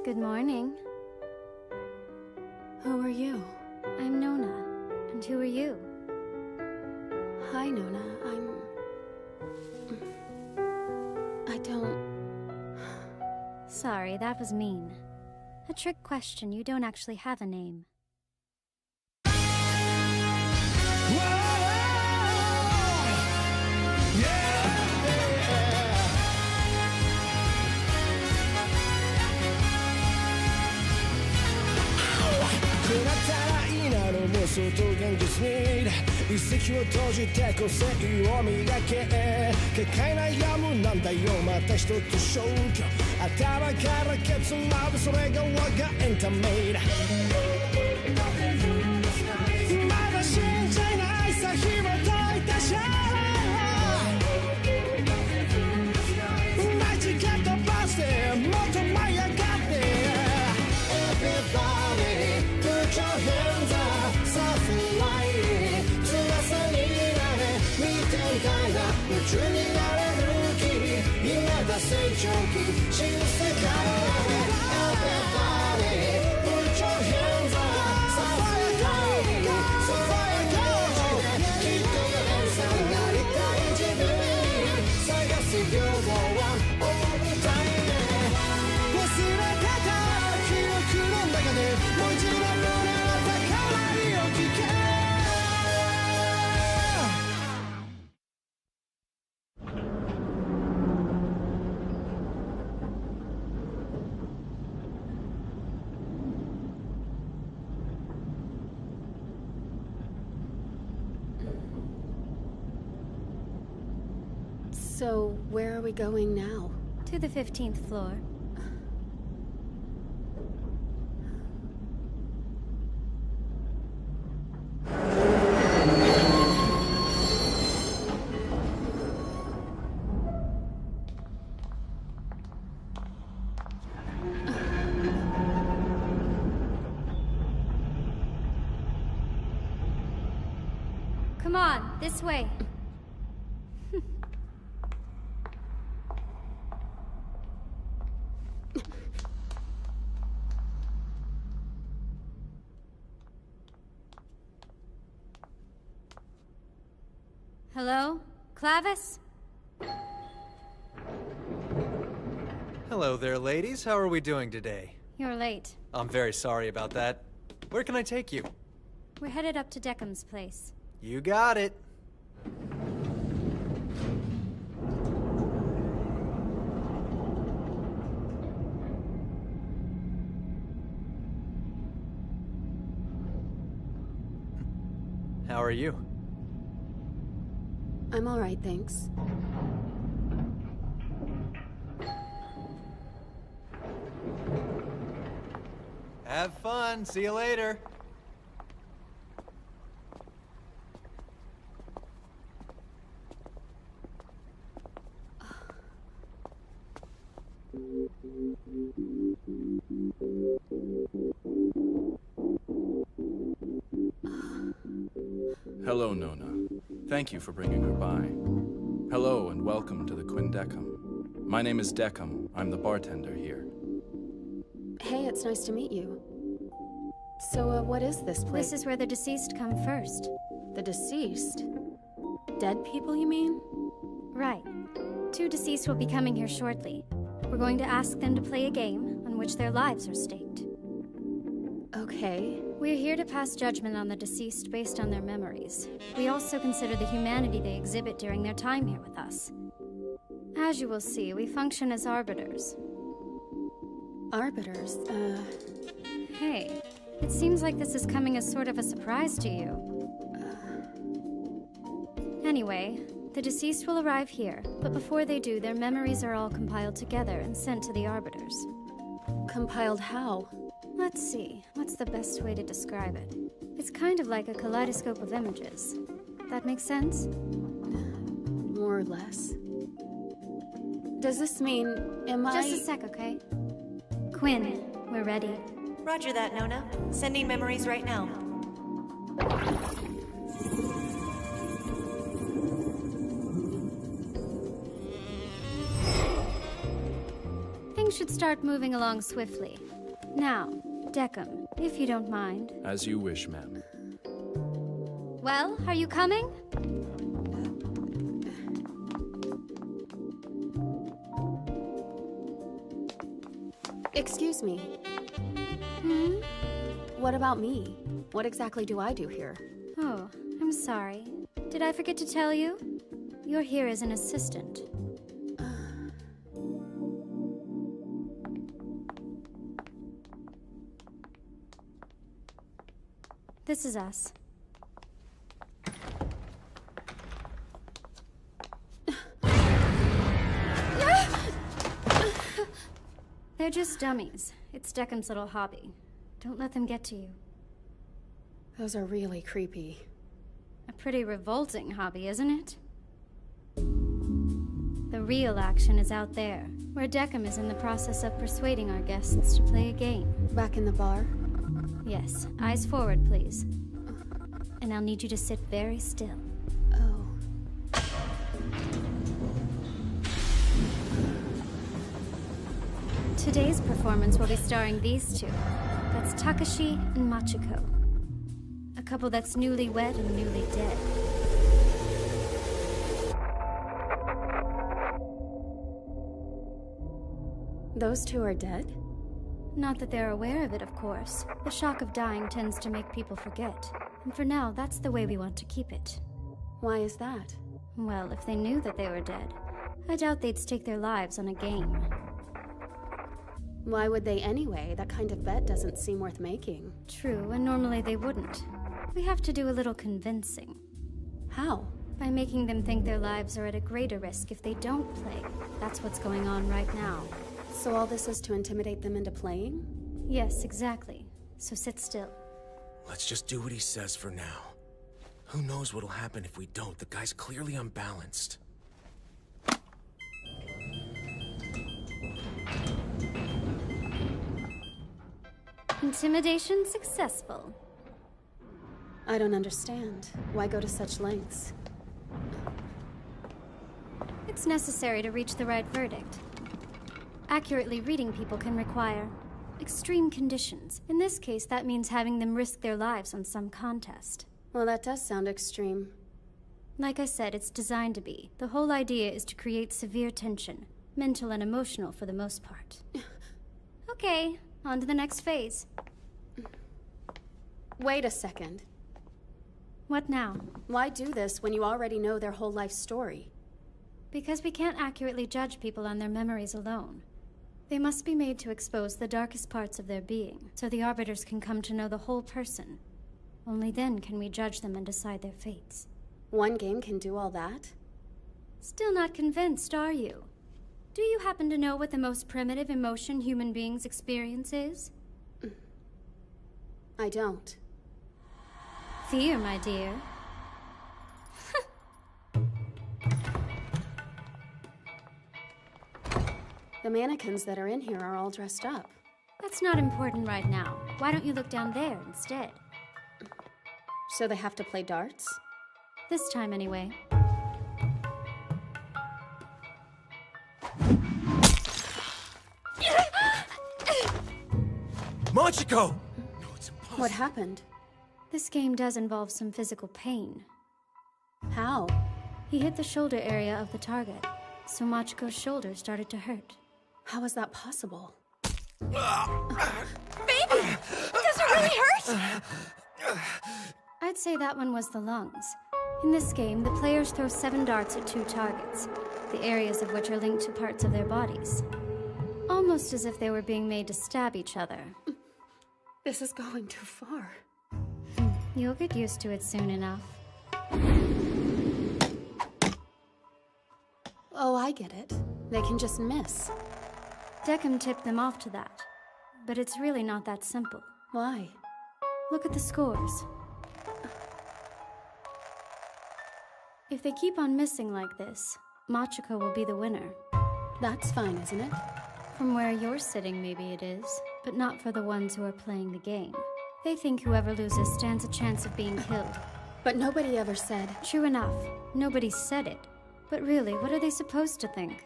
Good morning. Who are you? I'm Nona. And who are you? Hi, Nona. I don't... Sorry, that was mean. A trick question. You don't actually have a name.妄想と現実に一石を投じて個性を磨け結界悩むなんだよまた一つ消去頭からケツまでそれが我がエンタメだまだ信じないさ紐解いたし間違え飛ばしてもっと舞い上がって Everybody put your hands up さあフライ翼になれ見てみたいな夢中になれる君今だ成長期新世界へ Everybody put your hands up さあフライさあフライきっと連鎖になりたい自分に探す両方は大舞台へ忘れてた記憶の中でもう一度胸の高鳴りを聞け So, where are we going now? To the 15th floor. Come on, this way. Hello? Clavis? Hello there, ladies. How are we doing today? You're late. I'm very sorry about that. Where can I take you? We're headed up to Deckham's place. You got it. How are you? I'm alright, thanks. Have fun. See you later. Hello, Nona. Thank you for bringing her by. Hello and welcome to the Quinn Deckham. My name is Deckham. I'm the bartender here. Hey, it's nice to meet you. So, what is this place? This is where the deceased come first. The deceased? Dead people, you mean? Right. 2 deceased will be coming here shortly. We're going to ask them to play a game on which their lives are staked. Okay. We're here to pass judgment on the deceased based on their memories. We also consider the humanity they exhibit during their time here with us. As you will see, we function as arbiters. Arbiters? Hey, it seems like this is coming as sort of a surprise to you. Anyway, the deceased will arrive here, but before they do, their memories are all compiled together and sent to the arbiters. Compiled how? Let's see, what's the best way to describe it? It's kind of like a kaleidoscope of images. That makes sense? More or less. Does this mean, am I... Just a sec, okay? Quinn, we're ready. Roger that, Nona. Sending memories right now. Things should start moving along swiftly. Now, Deckham, if you don't mind. As you wish, ma'am. Well, are you coming? Excuse me. What about me? What exactly do I do here? Oh, I'm sorry. Did I forget to tell you? You're here as an assistant. This is us. They're just dummies. It's Deckham's little hobby. Don't let them get to you. Those are really creepy. A pretty revolting hobby, isn't it? The real action is out there, where Deckham is in the process of persuading our guests to play a game. Back in the bar? Yes, eyes forward, please. And I'll need you to sit very still. Oh. Today's performance will be starring these two. That's Takashi and Machiko. A couple that's newly wed and newly dead. Those two are dead? Not that they're aware of it, of course. The shock of dying tends to make people forget. And for now, that's the way we want to keep it. Why is that? Well, if they knew that they were dead, I doubt they'd stake their lives on a game. Why would they anyway? That kind of bet doesn't seem worth making. True, and normally they wouldn't. We have to do a little convincing. How? By making them think their lives are at a greater risk if they don't play. That's what's going on right now. So all this is to intimidate them into playing? Yes, exactly. So sit still. Let's just do what he says for now. Who knows what'll happen if we don't? The guy's clearly unbalanced. Intimidation successful. I don't understand. Why go to such lengths? It's necessary to reach the right verdict. Accurately reading people can require extreme conditions. In this case, that means having them risk their lives on some contest. Well, that does sound extreme. Like I said, it's designed to be. The whole idea is to create severe tension, mental and emotional for the most part. Okay, on to the next phase. Wait a second. What now? Why do this when you already know their whole life story? Because we can't accurately judge people on their memories alone. They must be made to expose the darkest parts of their being, so the Arbiters can come to know the whole person. Only then can we judge them and decide their fates. One game can do all that? Still not convinced, are you? Do you happen to know what the most primitive emotion human beings experience is? I don't. Fear, my dear. The mannequins that are in here are all dressed up. That's not important right now. Why don't you look down there instead? So they have to play darts? This time, anyway. Machiko! No, it's impossible. What happened? This game does involve some physical pain. How? He hit the shoulder area of the target, so Machiko's shoulder started to hurt. How is that possible? Baby! Does it really hurt? I'd say that one was the lungs. In this game, the players throw 7 darts at 2 targets, the areas of which are linked to parts of their bodies. Almost as if they were being made to stab each other. This is going too far. You'll get used to it soon enough. Oh, I get it. They can just miss. Deckham tipped them off to that. But it's really not that simple. Why? Look at the scores. If they keep on missing like this, Machiko will be the winner. That's fine, isn't it? From where you're sitting, maybe it is, but not for the ones who are playing the game. They think whoever loses stands a chance of being killed. But nobody ever said... True enough, nobody said it. But really, what are they supposed to think?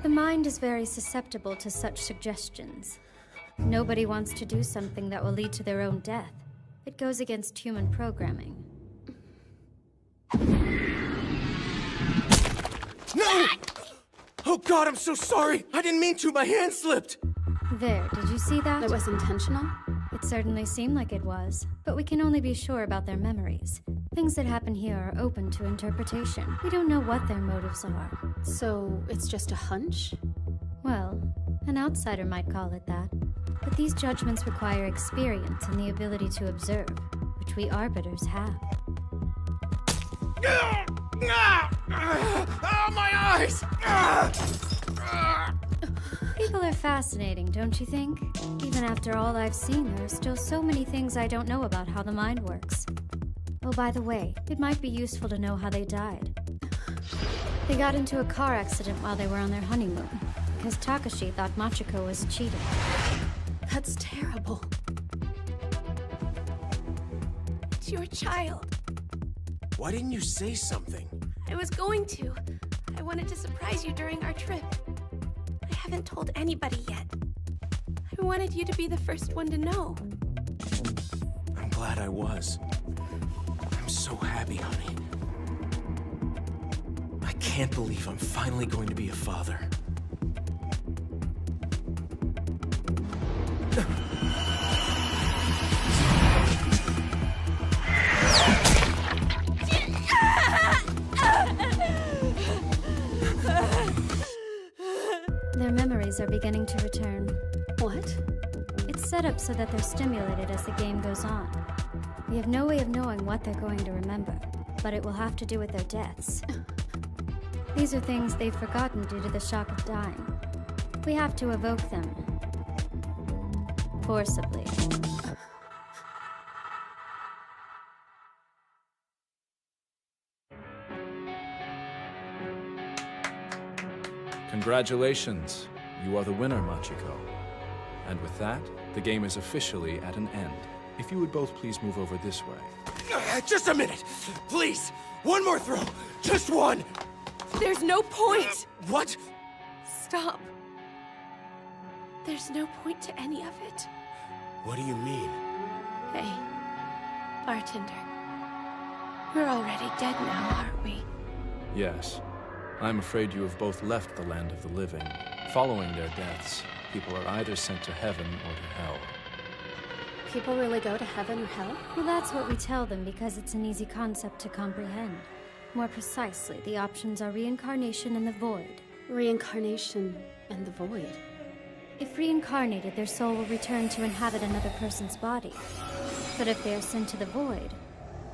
The The mind is very susceptible to such suggestions. Nobody wants to do something that will lead to their own death. It goes against human programming. No! Oh God, I'm so sorry! I didn't mean to, my hand slipped! There, did you see that? That was intentional? It certainly seemed like it was, but we can only be sure about their memories. Things that happen here are open to interpretation. We don't know what their motives are. So, it's just a hunch? Well, an outsider might call it that. But these judgments require experience and the ability to observe, which we arbiters have. Oh, my eyes! People are fascinating, don't you think? Even after all I've seen, there are still so many things I don't know about how the mind works. Oh, by the way, it might be useful to know how they died. They got into a car accident while they were on their honeymoon, because Takashi thought Machiko was cheating. That's terrible. It's your child. Why didn't you say something? I was going to. I wanted to surprise you during our trip. I haven't told anybody yet. I wanted you to be the first one to know. I'm glad I was. I'm so happy, honey. I can't believe I'm finally going to be a father. Their memories are beginning to return. What? It's set up so that they're stimulated as the game goes on. We have no way of knowing what they're going to remember, but it will have to do with their deaths. These are things they've forgotten due to the shock of dying. We have to evoke them. Forcibly. Congratulations. You are the winner, Machiko. And with that, the game is officially at an end. If you would both please move over this way. Just a minute! Please! One more throw! Just one! There's no point! What? Stop. There's no point to any of it. What do you mean? Hey, bartender. We're already dead now, aren't we? Yes. I'm afraid you have both left the land of the living. Following their deaths, people are either sent to heaven or to hell. People really go to heaven or hell? Well, that's what we tell them because it's an easy concept to comprehend. More precisely, the options are reincarnation and the void. Reincarnation and the void. If reincarnated, their soul will return to inhabit another person's body. But if they are sent to the void,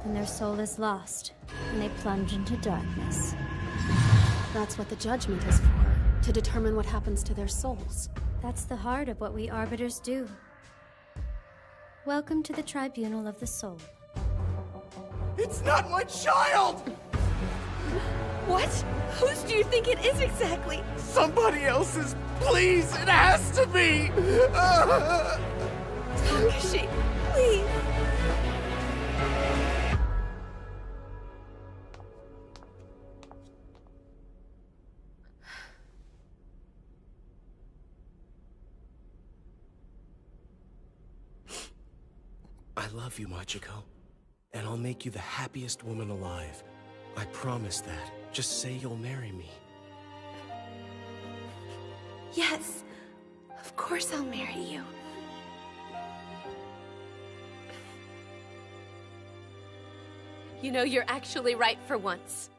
then their soul is lost, and they plunge into darkness. That's what the judgment is for, to determine what happens to their souls. That's the heart of what we arbiters do. Welcome to the Tribunal of the Soul. It's not my child! What? Whose do you think it is exactly? Somebody else's! Please, it has to be! Takashi, please. I love you, Machiko. And I'll make you the happiest woman alive. I promise that. Just say you'll marry me. Yes, of course I'll marry you. You know, you're actually right for once.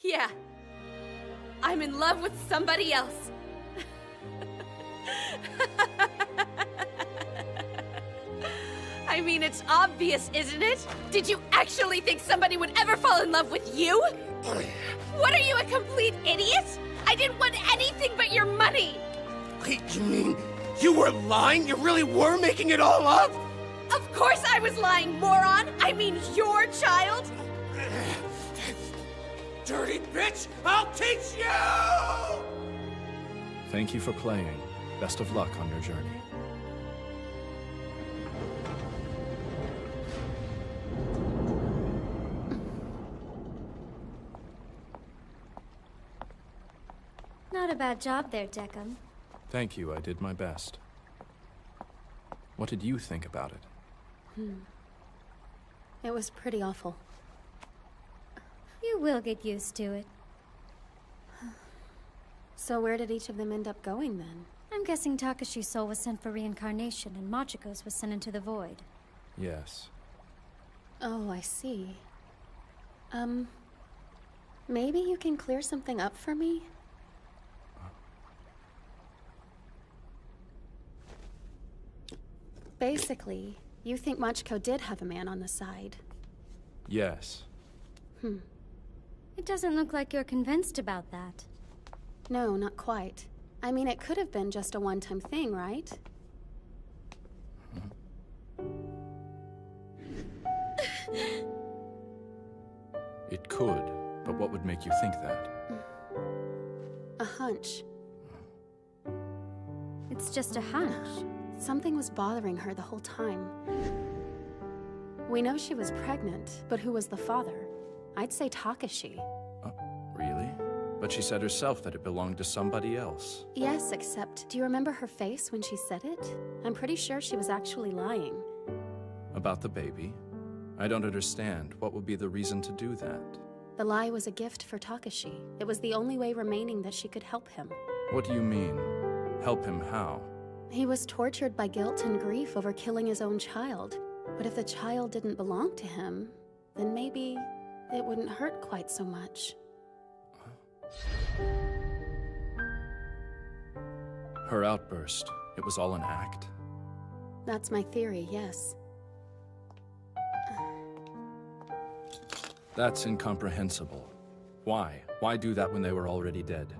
Yeah. I'm in love with somebody else. I mean, it's obvious, isn't it? Did you actually think somebody would ever fall in love with you? What, are you a complete idiot? I didn't want anything but your money! Wait, you mean you were lying? You really were making it all up? Of course I was lying, moron! I mean, your child! Dirty bitch! I'll teach you! Thank you for playing. Best of luck on your journey. Not a bad job there, Deckham. Thank you, I did my best. What did you think about it? It was pretty awful. You will get used to it. So where did each of them end up going then? I'm guessing Takashi's soul was sent for reincarnation and Machiko's was sent into the void. Yes. Oh, I see. Maybe you can clear something up for me? Basically, you think Machiko did have a man on the side. Yes. It doesn't look like you're convinced about that. No, not quite. I mean, it could have been just a one-time thing, right? It could, but what would make you think that? A hunch. It's just a hunch. Something was bothering her the whole time. We know she was pregnant, but who was the father? I'd say Takashi. Really? But she said herself that it belonged to somebody else. Yes, except, do you remember her face when she said it? I'm pretty sure she was actually lying. About the baby? I don't understand. What would be the reason to do that? The lie was a gift for Takashi. It was the only way remaining that she could help him. What do you mean? Help him how? He was tortured by guilt and grief over killing his own child. But if the child didn't belong to him, then maybe it wouldn't hurt quite so much. Her outburst, it was all an act? That's my theory, yes. That's incomprehensible. Why? Why do that when they were already dead?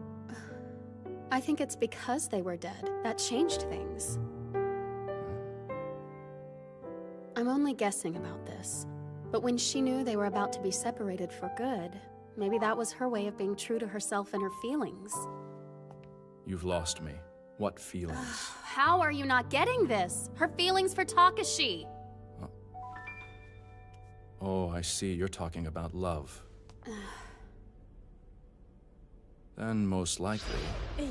I think it's because they were dead. That changed things. I'm only guessing about this. But when she knew they were about to be separated for good, maybe that was her way of being true to herself and her feelings. You've lost me. What feelings? How are you not getting this? Her feelings for Takashi! Oh, I see. You're talking about love. Then most likely...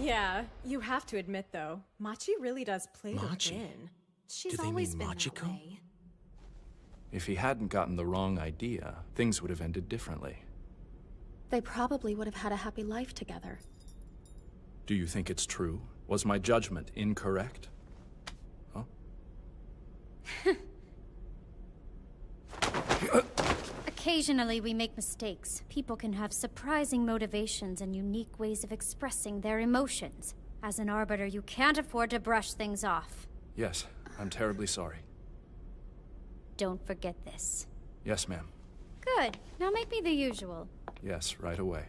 Yeah, you have to admit though, Machi really does play Machi? to win. She's Do they always mean been Machiko? that way. If he hadn't gotten the wrong idea, things would have ended differently. They probably would have had a happy life together. Do you think it's true? Was my judgment incorrect? Huh? Occasionally we make mistakes. People can have surprising motivations and unique ways of expressing their emotions. As an arbiter, you can't afford to brush things off. Yes, I'm terribly sorry. Don't forget this. Yes, ma'am. Good. Now make me the usual. Yes, right away.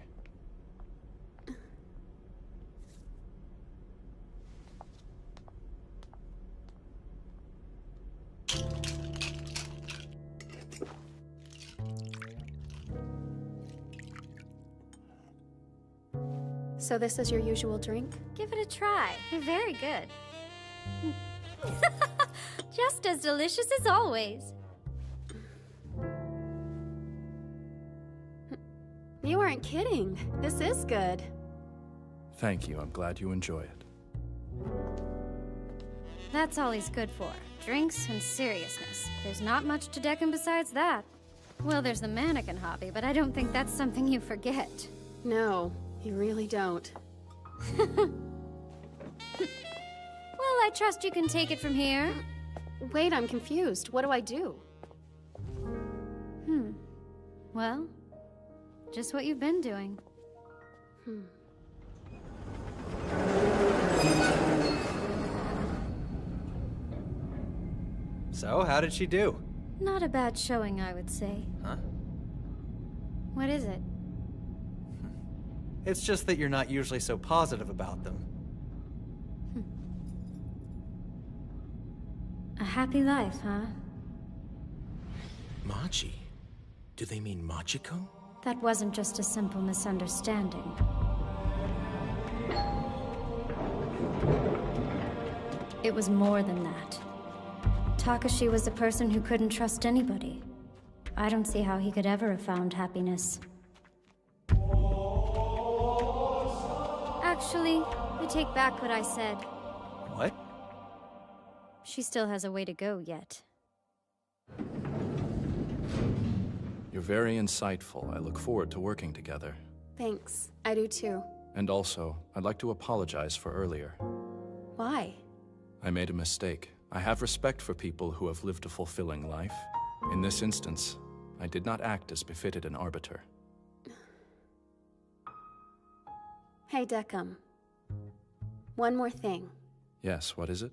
So this is your usual drink? Give it a try. You're very good. Just as delicious as always. You aren't kidding. This is good. Thank you. I'm glad you enjoy it. That's all he's good for. Drinks and seriousness. There's not much to Deccan besides that. Well, there's the mannequin hobby, but I don't think that's something you forget. No, you really don't. Well, I trust you can take it from here. Wait, I'm confused. What do I do? Well, just what you've been doing. So, how did she do? Not a bad showing, I would say. Huh? What is it? It's just that you're not usually so positive about them. A happy life, huh? Machi? Do they mean Machiko? That wasn't just a simple misunderstanding. It was more than that. Takashi was a person who couldn't trust anybody. I don't see how he could ever have found happiness. Actually, I take back what I said. What? She still has a way to go yet. You're very insightful. I look forward to working together. Thanks. I do too. And also, I'd like to apologize for earlier. Why? I made a mistake. I have respect for people who have lived a fulfilling life. In this instance, I did not act as befitted an arbiter. Hey, Deckham. One more thing. Yes, what is it?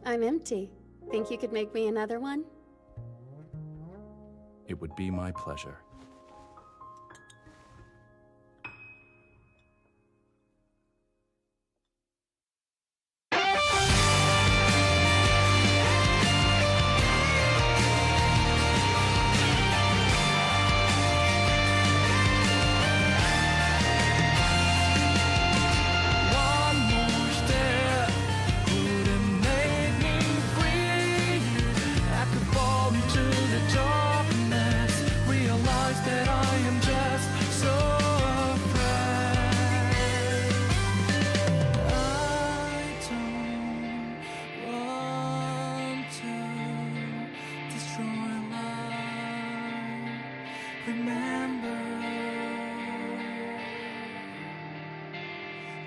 I'm empty. Think you could make me another one? It would be my pleasure.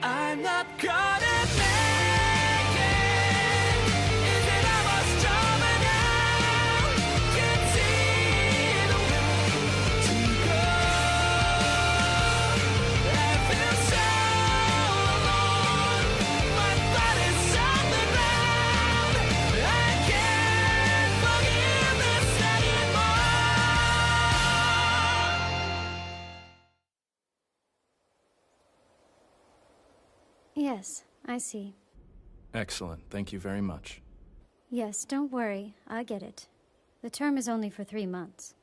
I'm not gonna make it. Is it ever stronger now? Can't see the way to go. I feel so alone. My body's on the ground. I can't forgive this anymore. Yes, I see. Excellent. Thank you very much. Yes, don't worry. I get it. The term is only for 3 months.